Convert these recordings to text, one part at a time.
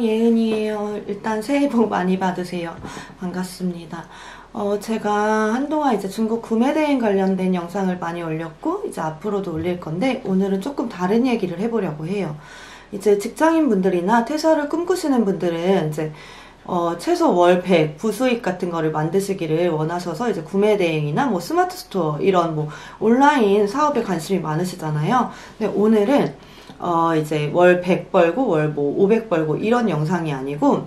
예은이에요. 일단 새해 복 많이 받으세요. 반갑습니다. 제가 한동안 이제 중국 구매 대행 관련된 영상을 많이 올렸고, 이제 앞으로도 올릴 건데, 오늘은 조금 다른 얘기를 해보려고 해요. 이제 직장인 분들이나 퇴사를 꿈꾸시는 분들은 이제 최소 월 100 부수익 같은 거를 만드시기를 원하셔서 이제 구매 대행이나 뭐 스마트 스토어 이런 뭐 온라인 사업에 관심이 많으시잖아요. 근데 오늘은 이제 월 100 벌고 월 뭐 500 벌고 이런 영상이 아니고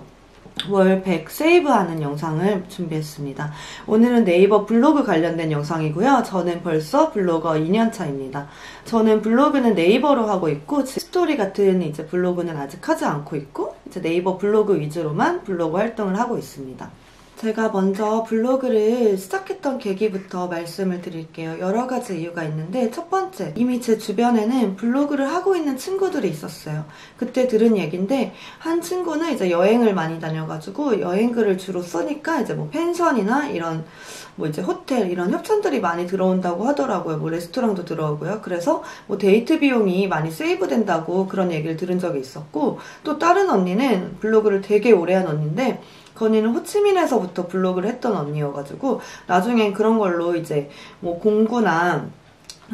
월 100 세이브하는 영상을 준비했습니다. 오늘은 네이버 블로그 관련된 영상이고요. 저는 벌써 블로거 2년차입니다. 저는 블로그는 네이버로 하고 있고 스토리 같은 이제 블로그는 아직 하지 않고 있고 이제 네이버 블로그 위주로만 블로그 활동을 하고 있습니다. 제가 먼저 블로그를 시작했던 계기부터 말씀을 드릴게요. 여러 가지 이유가 있는데 첫 번째, 이미 제 주변에는 블로그를 하고 있는 친구들이 있었어요. 그때 들은 얘기인데 한 친구는 이제 여행을 많이 다녀가지고 여행글을 주로 쓰니까 이제 뭐 펜션이나 이런 뭐 이제 호텔 이런 협찬들이 많이 들어온다고 하더라고요. 뭐 레스토랑도 들어오고요. 그래서 뭐 데이트 비용이 많이 세이브 된다고 그런 얘기를 들은 적이 있었고, 또 다른 언니는 블로그를 되게 오래 한 언니인데 그 언니는 호치민에서부터 블로그를 했던 언니여가지고 나중엔 그런 걸로 이제 뭐 공구나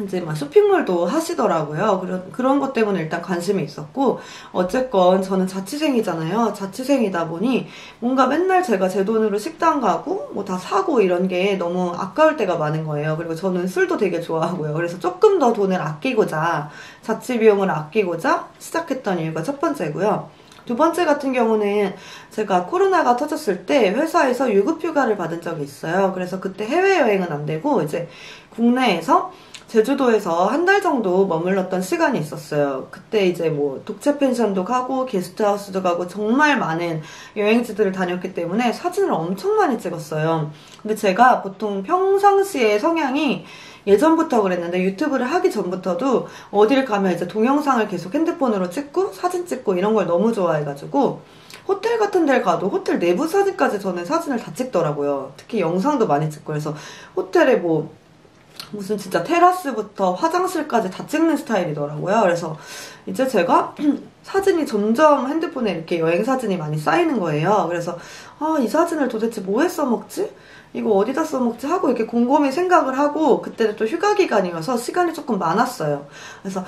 이제 막 쇼핑몰도 하시더라고요. 그런 것 때문에 일단 관심이 있었고, 어쨌건 저는 자취생이잖아요. 자취생이다 보니 뭔가 맨날 제가 제 돈으로 식당 가고 뭐 다 사고 이런 게 너무 아까울 때가 많은 거예요. 그리고 저는 술도 되게 좋아하고요. 그래서 조금 더 돈을 아끼고자, 자취 비용을 아끼고자 시작했던 이유가 첫 번째고요. 두 번째 같은 경우는 제가 코로나가 터졌을 때 회사에서 유급휴가를 받은 적이 있어요. 그래서 그때 해외여행은 안 되고 이제 국내에서 제주도에서 한 달 정도 머물렀던 시간이 있었어요. 그때 이제 뭐 독채 펜션도 가고 게스트하우스도 가고 정말 많은 여행지들을 다녔기 때문에 사진을 엄청 많이 찍었어요. 근데 제가 보통 평상시에 성향이 예전부터 그랬는데 유튜브를 하기 전부터도 어딜 가면 이제 동영상을 계속 핸드폰으로 찍고 사진 찍고 이런 걸 너무 좋아해가지고 호텔 같은 데를 가도 호텔 내부 사진까지 저는 사진을 다 찍더라고요. 특히 영상도 많이 찍고. 그래서 호텔에 뭐 무슨 진짜 테라스부터 화장실까지 다 찍는 스타일이더라고요. 그래서 이제 제가 사진이 점점 핸드폰에 이렇게 여행 사진이 많이 쌓이는 거예요. 그래서 이 사진을 도대체 뭐에 써먹지? 이거 어디다 써먹지? 하고 이렇게 곰곰이 생각을 하고, 그때는 또 휴가 기간이어서 시간이 조금 많았어요. 그래서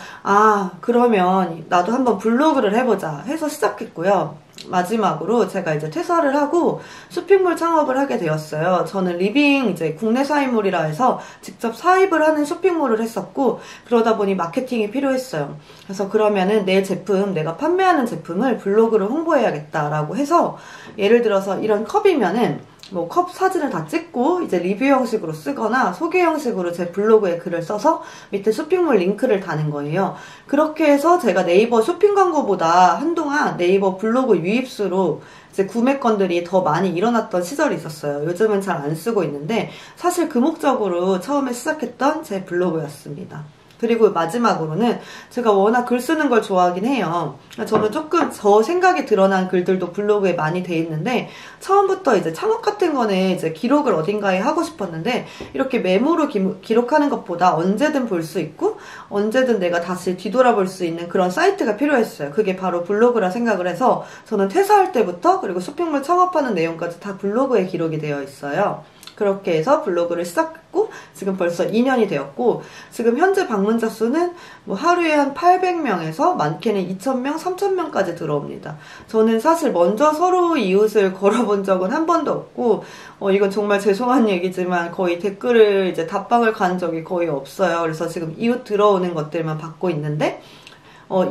그러면 나도 한번 블로그를 해보자 해서 시작했고요. 마지막으로 제가 이제 퇴사를 하고 쇼핑몰 창업을 하게 되었어요. 저는 리빙 이제 국내 사입몰이라 해서 직접 사입을 하는 쇼핑몰을 했었고, 그러다 보니 마케팅이 필요했어요. 그래서 그러면은 내 제품, 내가 판매하는 제품을 블로그로 홍보해야겠다라고 해서, 예를 들어서 이런 컵이면은 뭐 컵 사진을 다 찍고 이제 리뷰 형식으로 쓰거나 소개 형식으로 제 블로그에 글을 써서 밑에 쇼핑몰 링크를 다는 거예요. 그렇게 해서 제가 네이버 쇼핑 광고보다 한동안 네이버 블로그 유입수로 이제 구매건들이 더 많이 일어났던 시절이 있었어요. 요즘은 잘 안 쓰고 있는데 사실 그 목적으로 처음에 시작했던 제 블로그였습니다. 그리고 마지막으로는 제가 워낙 글 쓰는 걸 좋아하긴 해요. 저는 조금 저 생각이 드러난 글들도 블로그에 많이 돼 있는데, 처음부터 이제 창업 같은 거는 이제 기록을 어딘가에 하고 싶었는데, 이렇게 메모로 기록하는 것보다 언제든 볼 수 있고 언제든 내가 다시 뒤돌아볼 수 있는 그런 사이트가 필요했어요. 그게 바로 블로그라 생각을 해서 저는 퇴사할 때부터 그리고 쇼핑몰 창업하는 내용까지 다 블로그에 기록이 되어 있어요. 그렇게 해서 블로그를 시작했고 지금 벌써 2년이 되었고, 지금 현재 방문자 수는 뭐 하루에 한 800명에서 많게는 2000명, 3000명까지 들어옵니다. 저는 사실 먼저 서로 이웃을 걸어본 적은 한 번도 없고, 이건 정말 죄송한 얘기지만 거의 댓글을 이제 답방을 간 적이 거의 없어요. 그래서 지금 이웃 들어오는 것들만 받고 있는데,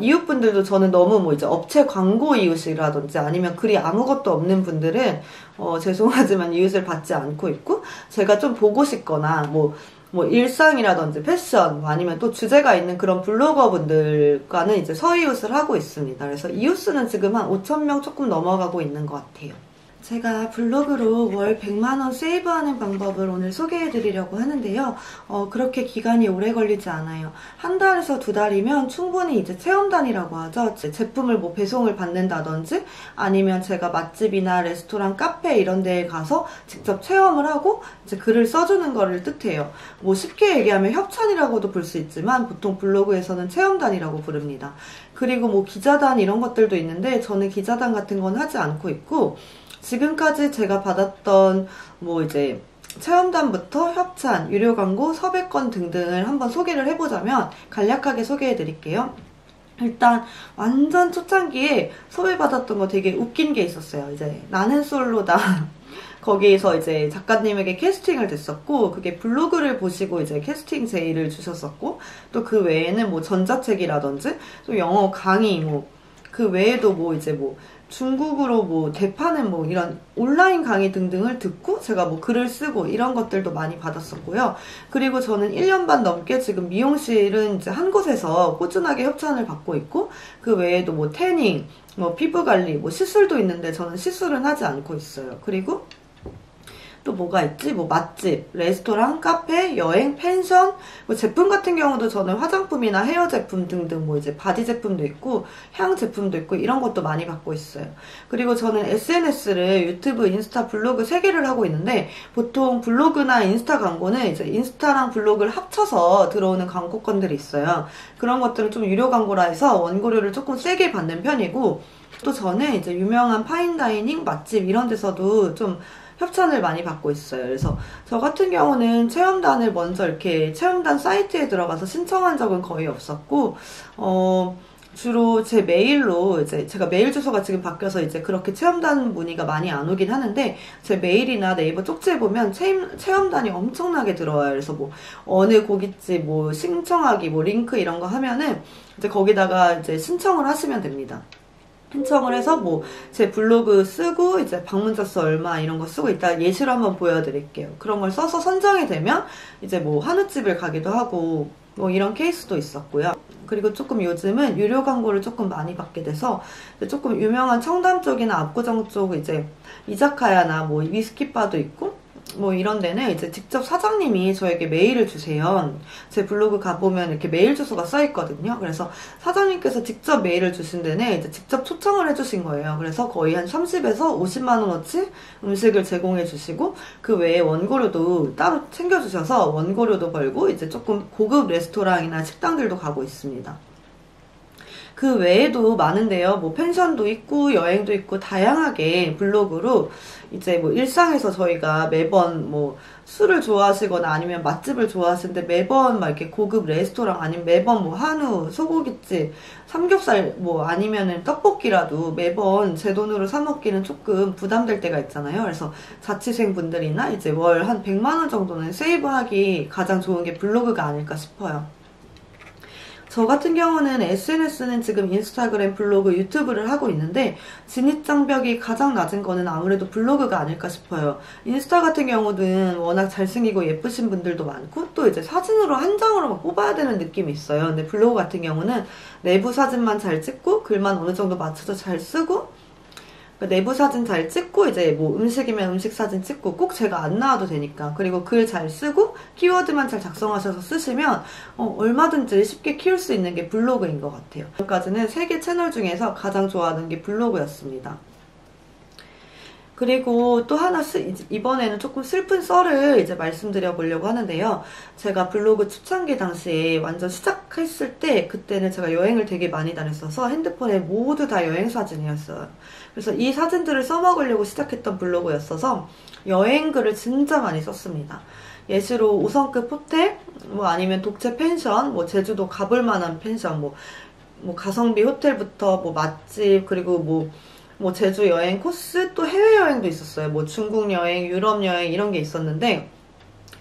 이웃분들도 저는 너무 뭐 이제 업체 광고 이웃이라든지 아니면 글이 아무것도 없는 분들은 죄송하지만 이웃을 받지 않고 있고, 제가 좀 보고 싶거나 뭐 일상이라든지 패션 뭐 아니면 또 주제가 있는 그런 블로거 분들과는 이제 서이웃을 하고 있습니다. 그래서 이웃 수는 지금 한 5,000명 조금 넘어가고 있는 것 같아요. 제가 블로그로 월 100만원 세이브하는 방법을 오늘 소개해드리려고 하는데요. 그렇게 기간이 오래 걸리지 않아요. 한 달에서 두 달이면 충분히 이제 체험단이라고 하죠. 제품을 뭐 배송을 받는다든지 아니면 제가 맛집이나 레스토랑, 카페 이런 데에 가서 직접 체험을 하고 이제 글을 써주는 거를 뜻해요. 뭐 쉽게 얘기하면 협찬이라고도 볼 수 있지만 보통 블로그에서는 체험단이라고 부릅니다. 그리고 뭐 기자단 이런 것들도 있는데 저는 기자단 같은 건 하지 않고 있고, 지금까지 제가 받았던 뭐 이제 체험단부터 협찬, 유료 광고, 섭외권 등등을 한번 소개를 해보자면 간략하게 소개해 드릴게요. 일단 완전 초창기에 섭외받았던 거 되게 웃긴 게 있었어요. 이제 나는 솔로다. 거기에서 이제 작가님에게 캐스팅을 됐었고, 그게 블로그를 보시고 이제 캐스팅 제의를 주셨었고, 또 그 외에는 뭐 전자책이라든지, 또 영어 강의, 뭐, 그 외에도 뭐 이제 뭐, 중국으로 뭐 대파는 뭐 이런 온라인 강의 등등을 듣고 제가 뭐 글을 쓰고 이런 것들도 많이 받았었고요. 그리고 저는 1년 반 넘게 지금 미용실은 이제 한 곳에서 꾸준하게 협찬을 받고 있고, 그 외에도 뭐 태닝, 뭐 피부 관리, 뭐 시술도 있는데 저는 시술은 하지 않고 있어요. 그리고 또 뭐가 있지? 뭐 맛집, 레스토랑, 카페, 여행, 펜션, 뭐 제품 같은 경우도 저는 화장품이나 헤어 제품 등등 뭐 이제 바디 제품도 있고 향 제품도 있고 이런 것도 많이 받고 있어요. 그리고 저는 SNS를 유튜브, 인스타, 블로그 3개를 하고 있는데, 보통 블로그나 인스타 광고는 이제 인스타랑 블로그를 합쳐서 들어오는 광고건들이 있어요. 그런 것들은 좀 유료 광고라 해서 원고료를 조금 세게 받는 편이고, 또 저는 이제 유명한 파인다이닝, 맛집 이런 데서도 좀 협찬을 많이 받고 있어요. 그래서 저 같은 경우는 체험단을 먼저 이렇게 체험단 사이트에 들어가서 신청한 적은 거의 없었고, 주로 제 메일로, 이제 제가 메일 주소가 지금 바뀌어서 이제 그렇게 체험단 문의가 많이 안 오긴 하는데, 제 메일이나 네이버 쪽지에 보면 체험단이 엄청나게 들어와요. 그래서 뭐 어느 고깃집 뭐 신청하기 뭐 링크 이런 거 하면은 이제 거기다가 이제 신청을 하시면 됩니다. 신청을 해서 뭐 제 블로그 쓰고 이제 방문자 수 얼마 이런 거 쓰고, 이따 예시로 한번 보여드릴게요. 그런 걸 써서 선정이 되면 이제 뭐 한우집을 가기도 하고 뭐 이런 케이스도 있었고요. 그리고 조금 요즘은 유료 광고를 조금 많이 받게 돼서 조금 유명한 청담 쪽이나 압구정 쪽 이제 이자카야나 뭐 위스키바도 있고 뭐 이런 데는 이제 직접 사장님이 저에게 메일을 주세요. 제 블로그 가보면 이렇게 메일 주소가 써 있거든요. 그래서 사장님께서 직접 메일을 주신 데는 이제 직접 초청을 해주신 거예요. 그래서 거의 한 30에서 50만원어치 음식을 제공해 주시고, 그 외에 원고료도 따로 챙겨주셔서 원고료도 벌고 이제 조금 고급 레스토랑이나 식당들도 가고 있습니다. 그 외에도 많은데요. 뭐 펜션도 있고 여행도 있고 다양하게 블로그로 이제 뭐 일상에서 저희가 매번 뭐 술을 좋아하시거나 아니면 맛집을 좋아하시는데 매번 막 이렇게 고급 레스토랑, 아니면 매번 뭐 한우, 소고기집, 삼겹살 뭐 아니면은 떡볶이라도 매번 제 돈으로 사 먹기는 조금 부담될 때가 있잖아요. 그래서 자취생 분들이나 이제 월 한 100만 원 정도는 세이브하기 가장 좋은 게 블로그가 아닐까 싶어요. 저 같은 경우는 SNS는 지금 인스타그램, 블로그, 유튜브를 하고 있는데, 진입장벽이 가장 낮은 거는 아무래도 블로그가 아닐까 싶어요. 인스타 같은 경우는 워낙 잘생기고 예쁘신 분들도 많고, 또 이제 사진으로 한 장으로 막 뽑아야 되는 느낌이 있어요. 근데 블로그 같은 경우는 내부 사진만 잘 찍고 글만 어느 정도 맞춰서 잘 쓰고, 내부 사진 잘 찍고 이제 뭐 음식이면 음식 사진 찍고 꼭 제가 안 나와도 되니까, 그리고 글 잘 쓰고 키워드만 잘 작성하셔서 쓰시면 얼마든지 쉽게 키울 수 있는 게 블로그인 것 같아요. 지금까지는 3개 채널 중에서 가장 좋아하는 게 블로그였습니다. 그리고 또 하나 이번에는 조금 슬픈 썰을 이제 말씀드려 보려고 하는데요. 제가 블로그 초창기 당시에 완전 시작했을 때, 그때는 제가 여행을 되게 많이 다녔어서 핸드폰에 모두 다 여행 사진이었어요. 그래서 이 사진들을 써먹으려고 시작했던 블로그였어서 여행글을 진짜 많이 썼습니다. 예시로 5성급 호텔, 뭐 아니면 독채 펜션, 뭐 제주도 가볼 만한 펜션, 뭐 가성비 호텔부터 뭐 맛집, 그리고 뭐 제주 여행 코스, 또 해외여행도 있었어요. 뭐 중국 여행, 유럽 여행 이런 게 있었는데,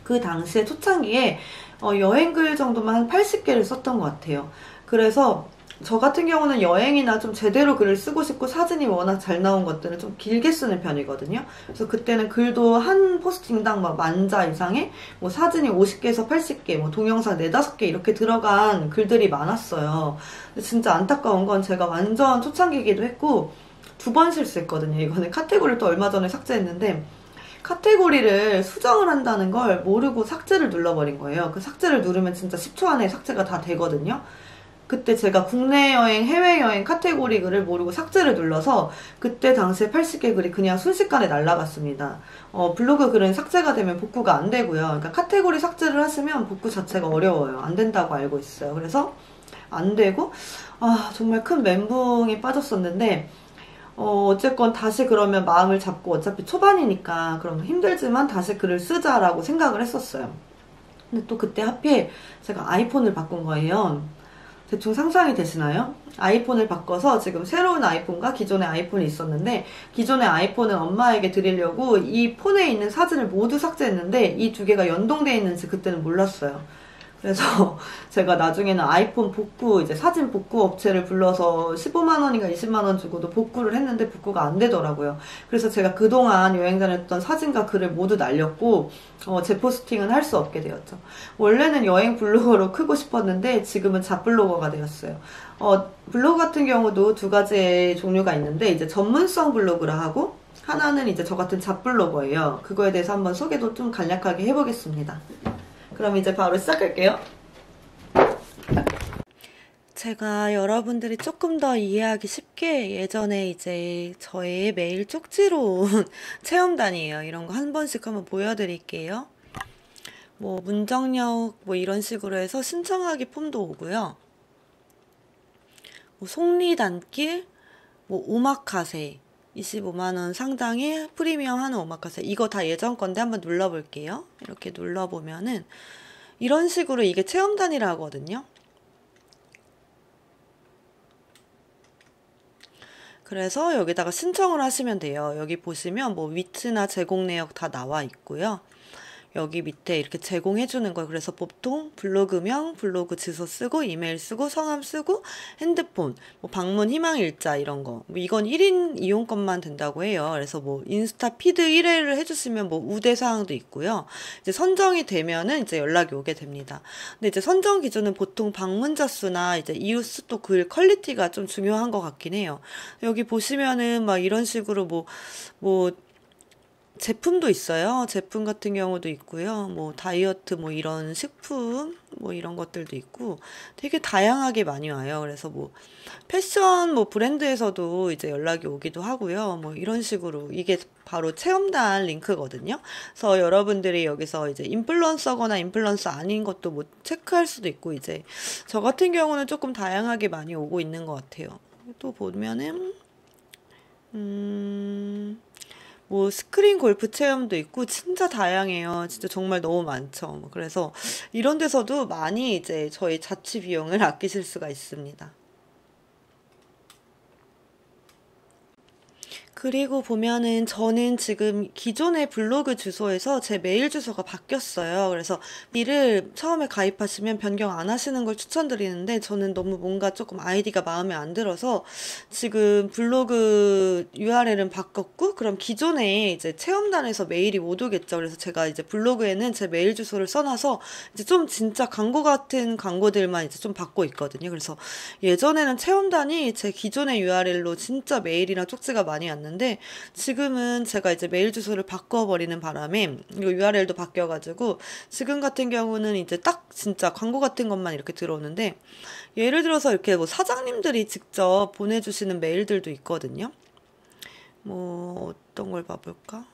그 당시에 초창기에 여행글 정도만 한 80개를 썼던 것 같아요. 그래서 저 같은 경우는 여행이나 좀 제대로 글을 쓰고 싶고 사진이 워낙 잘 나온 것들은 좀 길게 쓰는 편이거든요. 그래서 그때는 글도 한 포스팅당 막 10,000자 이상의 뭐 사진이 50개에서 80개, 뭐 동영상 4-5개 이렇게 들어간 글들이 많았어요. 근데 진짜 안타까운 건 제가 완전 초창기이기도 했고 2번 실수했거든요. 이거는 카테고리를 또 얼마 전에 삭제했는데, 카테고리를 수정을 한다는 걸 모르고 삭제를 눌러버린 거예요. 그 삭제를 누르면 진짜 10초 안에 삭제가 다 되거든요. 그때 제가 국내 여행, 해외 여행 카테고리 글을 모르고 삭제를 눌러서 그때 당시에 80개 글이 그냥 순식간에 날라갔습니다. 블로그 글은 삭제가 되면 복구가 안 되고요. 그러니까 카테고리 삭제를 하시면 복구 자체가 어려워요. 안 된다고 알고 있어요. 그래서 안 되고, 정말 큰 멘붕이 빠졌었는데, 어쨌건 다시 그러면 마음을 잡고 어차피 초반이니까 그럼 힘들지만 다시 글을 쓰자라고 생각을 했었어요. 근데 또 그때 하필 제가 아이폰을 바꾼 거예요. 대충 상상이 되시나요? 아이폰을 바꿔서 지금 새로운 아이폰과 기존의 아이폰이 있었는데 기존의 아이폰은 엄마에게 드리려고 이 폰에 있는 사진을 모두 삭제했는데 이 두 개가 연동되어 있는지 그때는 몰랐어요. 그래서 제가 나중에는 아이폰 복구, 이제 사진 복구 업체를 불러서 15만원인가 20만원 주고도 복구를 했는데 복구가 안 되더라고요. 그래서 제가 그동안 여행 다녔던 사진과 글을 모두 날렸고, 재포스팅은 할 수 없게 되었죠. 원래는 여행 블로거로 크고 싶었는데 지금은 잡블로거가 되었어요. 블로그 같은 경우도 두 가지의 종류가 있는데, 이제 전문성 블로그라 하고, 하나는 이제 저 같은 잡블로거예요. 그거에 대해서 한번 소개도 좀 간략하게 해보겠습니다. 그럼 이제 바로 시작할게요. 제가 여러분들이 조금 더 이해하기 쉽게 예전에 이제 저의 메일 쪽지로 온 체험단이에요. 이런 거 한 번씩 한번 보여드릴게요. 뭐 문정역 뭐 이런 식으로 해서 신청하기 폼도 오고요. 뭐 속리단길, 뭐 오마카세 25만원 상당의 프리미엄 하는 오마카세, 이거 다 예전 건데 한번 눌러볼게요. 이렇게 눌러보면은 이런 식으로 이게 체험단이라 하거든요. 그래서 여기다가 신청을 하시면 돼요. 여기 보시면 뭐 위치나 제공 내역 다 나와 있고요. 여기 밑에 이렇게 제공해주는 거예요. 그래서 보통 블로그명, 블로그 주소 쓰고, 이메일 쓰고, 성함 쓰고, 핸드폰, 뭐 방문 희망 일자 이런 거. 뭐 이건 1인 이용권만 된다고 해요. 그래서 뭐 인스타 피드 1회를 해주시면 뭐 우대 사항도 있고요. 이제 선정이 되면은 이제 연락이 오게 됩니다. 근데 이제 선정 기준은 보통 방문자 수나 이제 이웃 수 또 글 퀄리티가 좀 중요한 것 같긴 해요. 여기 보시면은 막 이런 식으로 뭐 제품도 있어요. 제품 같은 경우도 있고요. 뭐 다이어트 뭐 이런 식품 뭐 이런 것들도 있고 되게 다양하게 많이 와요. 그래서 뭐 패션 뭐 브랜드에서도 이제 연락이 오기도 하고요. 뭐 이런 식으로 이게 바로 체험단 링크거든요. 그래서 여러분들이 여기서 이제 인플루언서거나 인플루언서 아닌 것도 뭐 체크할 수도 있고, 이제 저 같은 경우는 조금 다양하게 많이 오고 있는 것 같아요. 또 보면은 뭐 스크린 골프 체험도 있고 진짜 다양해요. 진짜 정말 너무 많죠. 그래서 이런 데서도 많이 이제 저희 자취 비용을 아끼실 수가 있습니다. 그리고 보면은 저는 지금 기존의 블로그 주소에서 제 메일 주소가 바뀌었어요. 그래서 이를 처음에 가입하시면 변경 안 하시는 걸 추천드리는데 저는 너무 뭔가 조금 아이디가 마음에 안 들어서 지금 블로그 URL은 바꿨고, 그럼 기존에 이제 체험단에서 메일이 못 오겠죠. 그래서 제가 이제 블로그에는 제 메일 주소를 써놔서 이제 좀 진짜 광고 같은 광고들만 이제 좀 받고 있거든요. 그래서 예전에는 체험단이 제 기존의 URL로 진짜 메일이랑 쪽지가 많이 왔는데 지금은 제가 이제 메일 주소를 바꿔버리는 바람에 이거 URL도 바뀌어가지고 지금 같은 경우는 이제 딱 진짜 광고 같은 것만 이렇게 들어오는데, 예를 들어서 이렇게 뭐 사장님들이 직접 보내주시는 메일들도 있거든요. 뭐 어떤 걸 봐볼까?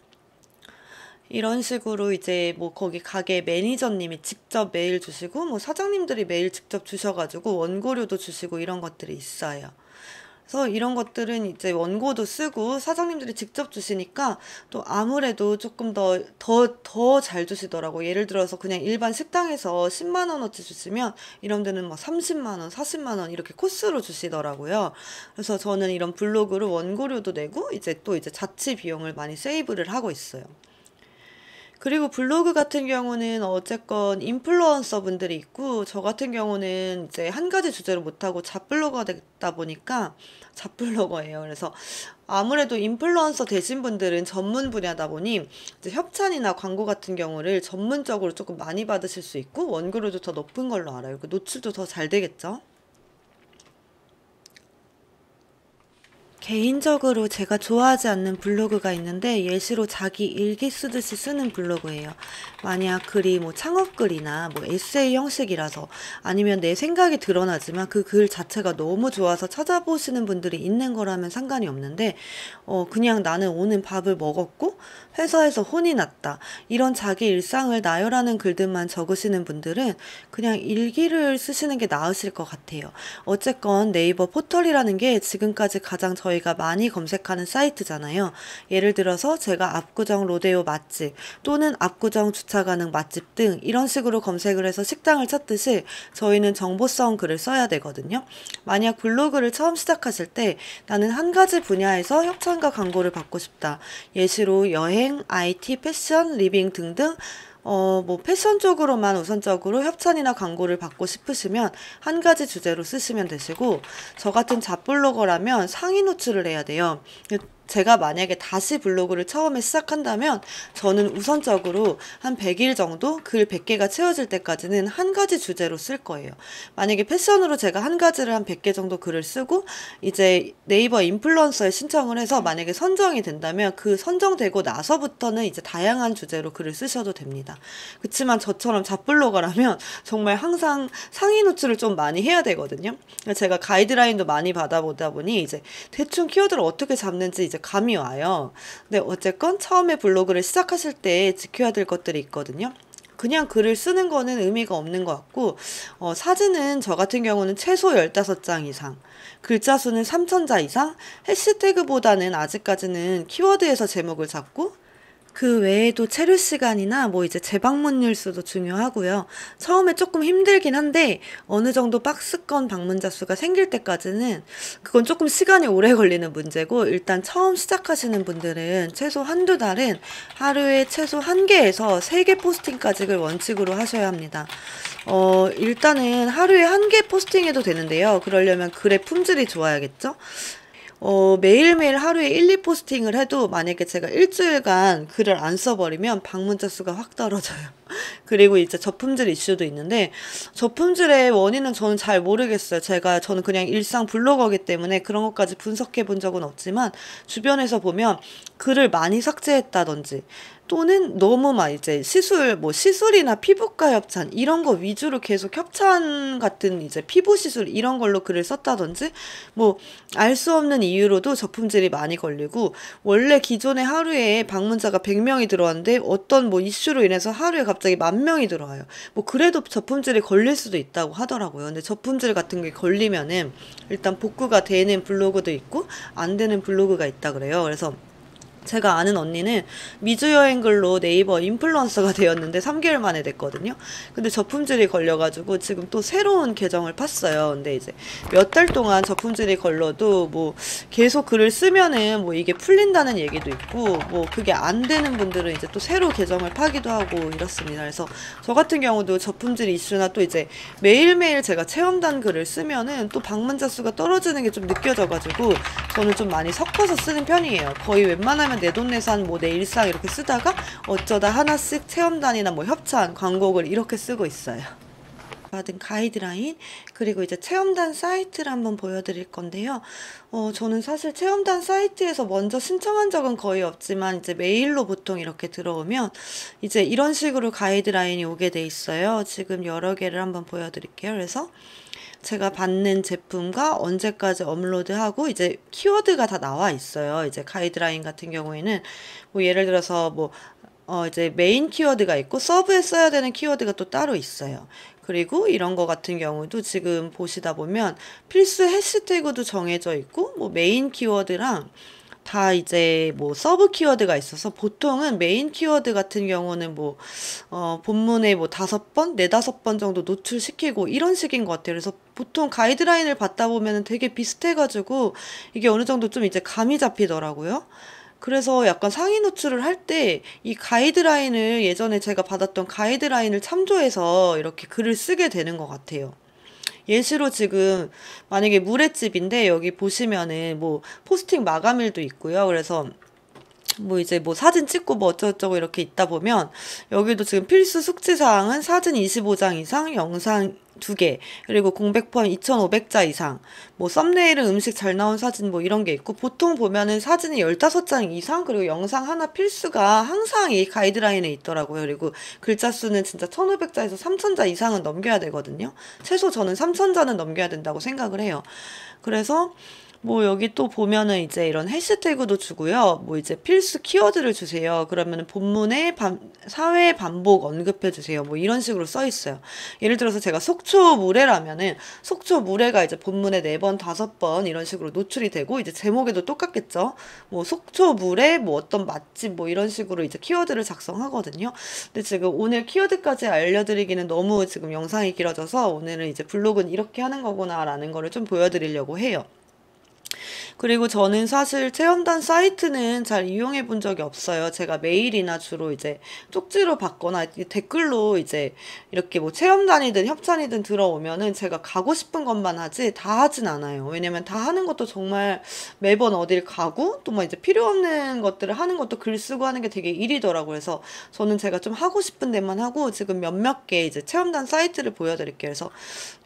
이런 식으로 이제 뭐 거기 가게 매니저님이 직접 메일 주시고 뭐 사장님들이 메일 직접 주셔가지고 원고료도 주시고 이런 것들이 있어요. 그래서 이런 것들은 이제 원고도 쓰고 사장님들이 직접 주시니까 또 아무래도 조금 더 잘 주시더라고. 예를 들어서 그냥 일반 식당에서 10만 원어치 주시면 이런 데는 막 30만 원, 40만 원 이렇게 코스로 주시더라고요. 그래서 저는 이런 블로그로 원고료도 내고 이제 또 이제 자취 비용을 많이 세이브를 하고 있어요. 그리고 블로그 같은 경우는 어쨌건 인플루언서 분들이 있고, 저 같은 경우는 이제 한 가지 주제를 못하고 잡블로거가 됐다 보니까 잡블로거예요. 그래서 아무래도 인플루언서 되신 분들은 전문 분야다 보니 이제 협찬이나 광고 같은 경우를 전문적으로 조금 많이 받으실 수 있고 원고료도 더 높은 걸로 알아요. 노출도 더 잘 되겠죠. 개인적으로 제가 좋아하지 않는 블로그가 있는데 예시로 자기 일기 쓰듯이 쓰는 블로그예요. 만약 글이 뭐 창업글이나 뭐 에세이 형식이라서 아니면 내 생각이 드러나지만 그 글 자체가 너무 좋아서 찾아보시는 분들이 있는 거라면 상관이 없는데 그냥 나는 오늘 밥을 먹었고 회사에서 혼이 났다. 이런 자기 일상을 나열하는 글들만 적으시는 분들은 그냥 일기를 쓰시는 게 나으실 것 같아요. 어쨌건 네이버 포털이라는 게 지금까지 가장 저희가 많이 검색하는 사이트잖아요. 예를 들어서 제가 압구정 로데오 맛집 또는 압구정 주차 가능 맛집 등 이런 식으로 검색을 해서 식당을 찾듯이 저희는 정보성 글을 써야 되거든요. 만약 블로그를 처음 시작하실 때 나는 한 가지 분야에서 협찬과 광고를 받고 싶다. 예시로 여행, IT, 패션, 리빙 등등 뭐 패션 쪽으로만 우선적으로 협찬이나 광고를 받고 싶으시면 한 가지 주제로 쓰시면 되시고, 저 같은 잡블로거라면 상위 노출을 해야 돼요. 제가 만약에 다시 블로그를 처음에 시작한다면 저는 우선적으로 한 100일 정도 글 100개가 채워질 때까지는 한 가지 주제로 쓸 거예요. 만약에 패션으로 제가 한 가지를 한 100개 정도 글을 쓰고 이제 네이버 인플루언서에 신청을 해서 만약에 선정이 된다면 그 선정되고 나서부터는 이제 다양한 주제로 글을 쓰셔도 됩니다. 그렇지만 저처럼 잡블로거라면 정말 항상 상위 노출을 좀 많이 해야 되거든요. 제가 가이드라인도 많이 받아보다 보니 이제 대충 키워드를 어떻게 잡는지 이제 감이 와요. 근데 어쨌건 처음에 블로그를 시작하실 때 지켜야 될 것들이 있거든요. 그냥 글을 쓰는 거는 의미가 없는 것 같고, 사진은 저 같은 경우는 최소 15장 이상, 글자 수는 3,000자 이상, 해시태그보다는 아직까지는 키워드에서 제목을 잡고, 그 외에도 체류 시간이나 뭐 이제 재방문율 수도 중요하고요. 처음에 조금 힘들긴 한데 어느 정도 박스권 방문자 수가 생길 때까지는 그건 조금 시간이 오래 걸리는 문제고, 일단 처음 시작하시는 분들은 최소 한두 달은 하루에 최소 1개에서 3개 포스팅까지를 원칙으로 하셔야 합니다. 일단은 하루에 1개 포스팅해도 되는데요. 그러려면 글의 품질이 좋아야겠죠? 매일매일 하루에 1, 2포스팅을 해도 만약에 제가 일주일간 글을 안 써버리면 방문자 수가 확 떨어져요. 그리고 이제 저품질 이슈도 있는데, 저품질의 원인은 저는 잘 모르겠어요. 저는 그냥 일상 블로거기 때문에 그런 것까지 분석해 본 적은 없지만, 주변에서 보면 글을 많이 삭제했다든지, 또는 너무 막 이제 시술이나 피부과 협찬 이런 거 위주로 계속 협찬 같은 이제 피부 시술 이런 걸로 글을 썼다든지, 뭐 알 수 없는 이유로도 저품질이 많이 걸리고, 원래 기존에 하루에 방문자가 100명이 들어왔는데 어떤 뭐 이슈로 인해서 하루에 갑자기 10,000명이 들어와요. 뭐 그래도 저품질이 걸릴 수도 있다고 하더라고요. 근데 저품질 같은 게 걸리면은 일단 복구가 되는 블로그도 있고 안 되는 블로그가 있다 그래요. 그래서 제가 아는 언니는 미주 여행글로 네이버 인플루언서가 되었는데 3개월 만에 됐거든요. 근데 저품질이 걸려가지고 지금 또 새로운 계정을 팠어요. 근데 이제 몇 달 동안 저품질이 걸려도 뭐 계속 글을 쓰면은 뭐 이게 풀린다는 얘기도 있고, 뭐 그게 안 되는 분들은 이제 또 새로 계정을 파기도 하고 이렇습니다. 그래서 저 같은 경우도 저품질 이슈나 또 이제 매일매일 제가 체험단 글을 쓰면은 또 방문자 수가 떨어지는 게 좀 느껴져가지고 저는 좀 많이 섞어서 쓰는 편이에요. 거의 웬만하면 내돈내산 뭐 내 일상 이렇게 쓰다가 어쩌다 하나씩 체험단이나 뭐 협찬, 광고글 이렇게 쓰고 있어요. 받은 가이드라인, 그리고 이제 체험단 사이트를 한번 보여드릴 건데요. 저는 사실 체험단 사이트에서 먼저 신청한 적은 거의 없지만 이제 메일로 보통 이렇게 들어오면 이제 이런 식으로 가이드라인이 오게 돼 있어요. 지금 여러 개를 한번 보여드릴게요. 그래서 제가 받는 제품과 언제까지 업로드하고 이제 키워드가 다 나와 있어요. 이제 가이드라인 같은 경우에는 뭐 예를 들어서 뭐 이제 메인 키워드가 있고 서브에 써야 되는 키워드가 또 따로 있어요. 그리고 이런 거 같은 경우도 지금 보시다 보면 필수 해시태그도 정해져 있고 뭐 메인 키워드랑 다 이제 뭐 서브 키워드가 있어서, 보통은 메인 키워드 같은 경우는 뭐 본문에 뭐 5번, 4-5번 정도 노출시키고 이런 식인 것 같아요. 그래서 보통 가이드라인을 받다 보면은 되게 비슷해가지고 이게 어느 정도 좀 이제 감이 잡히더라고요. 그래서 약간 상위 노출을 할 때 이 가이드라인을, 예전에 제가 받았던 가이드라인을 참조해서 이렇게 글을 쓰게 되는 것 같아요. 예시로 지금 만약에 물회집인데 여기 보시면은 뭐 포스팅 마감일도 있고요. 그래서 뭐 이제 뭐 사진 찍고 뭐 어쩌고저쩌고 이렇게 있다 보면 여기도 지금 필수 숙지사항은 사진 25장 이상, 영상 2개, 그리고 공백 포함 2,500자 이상, 뭐 썸네일은 음식 잘 나온 사진 뭐 이런 게 있고, 보통 보면은 사진이 15장 이상, 그리고 영상 하나 필수가 항상 이 가이드라인에 있더라고요. 그리고 글자 수는 진짜 1,500자에서 3,000자 이상은 넘겨야 되거든요. 최소 저는 3,000자는 넘겨야 된다고 생각을 해요. 그래서 뭐 여기 또 보면은 이제 이런 해시태그도 주고요. 뭐 이제 필수 키워드를 주세요. 그러면은 본문에 사회 반복 언급해 주세요. 뭐 이런 식으로 써 있어요. 예를 들어서 제가 속초물회라면은 속초물회가 이제 본문에 4번, 5번 이런 식으로 노출이 되고, 이제 제목에도 똑같겠죠. 뭐 속초물회, 뭐 어떤 맛집 뭐 이런 식으로 이제 키워드를 작성하거든요. 근데 지금 오늘 키워드까지 알려드리기는 너무 지금 영상이 길어져서 오늘은 이제 블로그는 이렇게 하는 거구나라는 거를 좀 보여드리려고 해요. 그리고 저는 사실 체험단 사이트는 잘 이용해 본 적이 없어요. 제가 메일이나 주로 이제 쪽지로 받거나 댓글로 이제 이렇게 뭐 체험단이든 협찬이든 들어오면은 제가 가고 싶은 것만 하지 다 하진 않아요. 왜냐면 다 하는 것도 정말 매번 어딜 가고 또 뭐 이제 필요 없는 것들을 하는 것도 글 쓰고 하는 게 되게 일이더라고요. 그래서 저는 제가 좀 하고 싶은 데만 하고 지금 몇몇 개 이제 체험단 사이트를 보여드릴게요. 그래서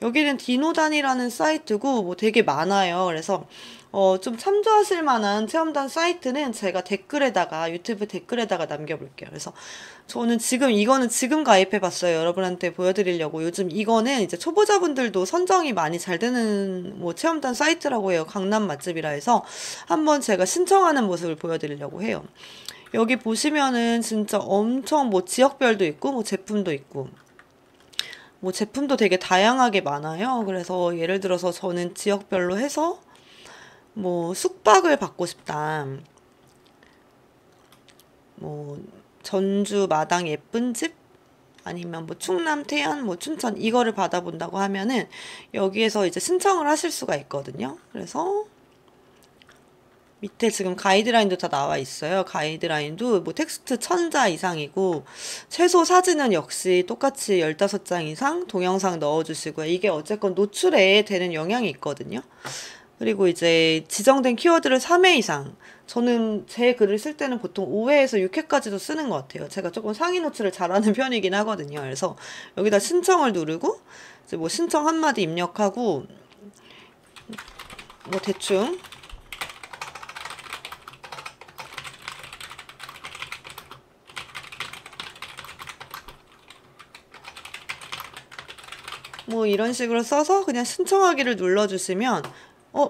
여기는 디노단이라는 사이트고 뭐 되게 많아요. 그래서 좀 참조하실 만한 체험단 사이트는 제가 댓글에다가, 유튜브 댓글에다가 남겨볼게요. 그래서 저는 이거는 지금 가입해봤어요. 여러분한테 보여드리려고. 요즘 이거는 이제 초보자분들도 선정이 많이 잘 되는 뭐 체험단 사이트라고 해요. 강남 맛집이라 해서 한번 제가 신청하는 모습을 보여드리려고 해요. 여기 보시면은 진짜 엄청 뭐 지역별도 있고, 뭐 제품도 있고, 뭐 제품도 되게 다양하게 많아요. 그래서 예를 들어서 저는 지역별로 해서 뭐 숙박을 받고 싶다, 뭐 전주 마당 예쁜 집, 아니면 뭐 충남 태안, 뭐 춘천 이거를 받아본다고 하면은 여기에서 이제 신청을 하실 수가 있거든요. 그래서 밑에 지금 가이드라인도 다 나와 있어요. 가이드라인도 뭐 텍스트 1,000자 이상이고, 최소 사진은 역시 똑같이 15장 이상 동영상 넣어주시고요. 이게 어쨌건 노출에 되는 영향이 있거든요. 그리고 이제 지정된 키워드를 3회 이상. 저는 제 글을 쓸 때는 보통 5회에서 6회까지도 쓰는 것 같아요. 제가 조금 상위 노출을 잘하는 편이긴 하거든요. 그래서 여기다 신청을 누르고 이제 뭐 신청 한마디 입력하고 뭐 대충 뭐 이런 식으로 써서 그냥 신청하기를 눌러주시면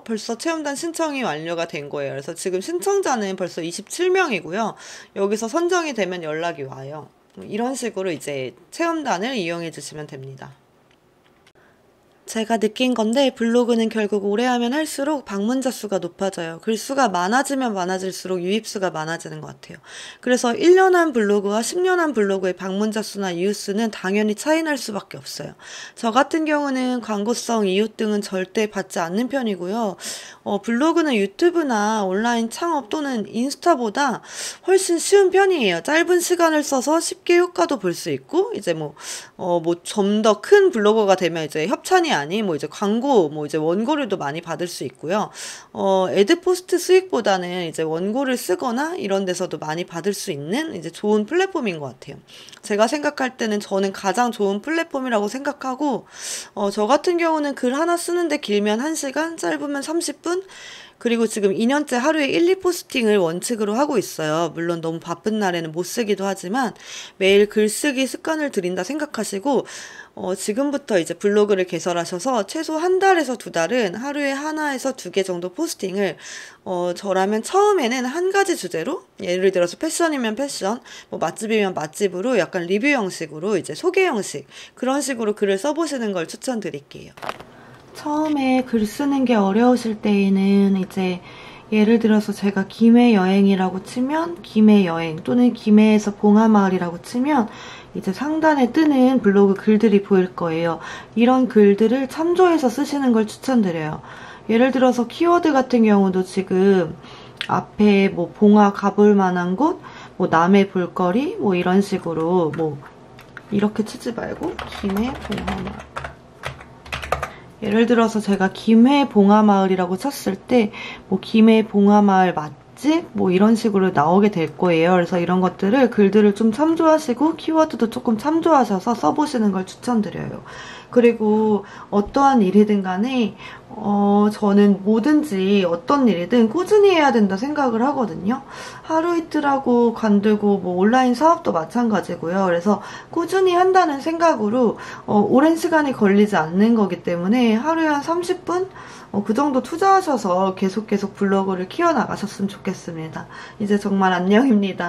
벌써 체험단 신청이 완료가 된 거예요. 그래서 지금 신청자는 벌써 27명이고요. 여기서 선정이 되면 연락이 와요. 이런 식으로 이제 체험단을 이용해 주시면 됩니다. 제가 느낀 건데 블로그는 결국 오래 하면 할수록 방문자 수가 높아져요. 글수가 많아지면 많아질수록 유입수가 많아지는 것 같아요. 그래서 1년 한 블로그와 10년 한 블로그의 방문자 수나 이웃수는 당연히 차이 날 수밖에 없어요. 저 같은 경우는 광고성, 이웃 등은 절대 받지 않는 편이고요. 블로그는 유튜브나 온라인 창업 또는 인스타보다 훨씬 쉬운 편이에요. 짧은 시간을 써서 쉽게 효과도 볼 수 있고, 이제 뭐 좀 더 큰 블로거가 되면 이제 협찬이 아닌 뭐 이제 광고, 뭐 이제 원고료도 많이 받을 수 있고요. 애드포스트 수익보다는 이제 원고를 쓰거나 이런 데서도 많이 받을 수 있는 이제 좋은 플랫폼인 것 같아요. 제가 생각할 때는 저는 가장 좋은 플랫폼이라고 생각하고, 저 같은 경우는 글 하나 쓰는데 길면 1시간, 짧으면 30분, 그리고 지금 2년째 하루에 1, 2포스팅을 원칙으로 하고 있어요. 물론 너무 바쁜 날에는 못 쓰기도 하지만 매일 글쓰기 습관을 들인다 생각하시고, 지금부터 이제 블로그를 개설하셔서 최소 1달에서 2달은 하루에 하나에서 2개 정도 포스팅을, 저라면 처음에는 한 가지 주제로, 예를 들어서 패션이면 패션, 뭐 맛집이면 맛집으로 약간 리뷰 형식으로 이제 소개 형식, 그런 식으로 글을 써보시는 걸 추천드릴게요. 처음에 글 쓰는 게 어려우실 때에는 이제 예를 들어서 제가 김해 여행이라고 치면 김해 여행, 또는 김해에서 봉하마을이라고 치면 이제 상단에 뜨는 블로그 글들이 보일 거예요. 이런 글들을 참조해서 쓰시는 걸 추천드려요. 예를 들어서 키워드 같은 경우도 지금 앞에 뭐 봉화 가볼 만한 곳, 뭐 남해 볼거리, 뭐 이런 식으로 뭐 이렇게 치지 말고 김해 봉하마을, 예를 들어서 제가 김해 봉하마을이라고 쳤을 때 뭐 김해 봉하마을 맛집 뭐 이런 식으로 나오게 될 거예요. 그래서 이런 것들을 글들을 좀 참조하시고 키워드도 조금 참조하셔서 써보시는 걸 추천드려요. 그리고 어떠한 일이든 간에 저는 뭐든지 어떤 일이든 꾸준히 해야 된다 생각을 하거든요. 하루 이틀 하고 관두고 뭐 온라인 사업도 마찬가지고요. 그래서 꾸준히 한다는 생각으로 오랜 시간이 걸리지 않는 거기 때문에 하루에 한 30분? 그 정도 투자하셔서 계속 블로그를 키워나가셨으면 좋겠습니다. 이제 정말 안녕입니다.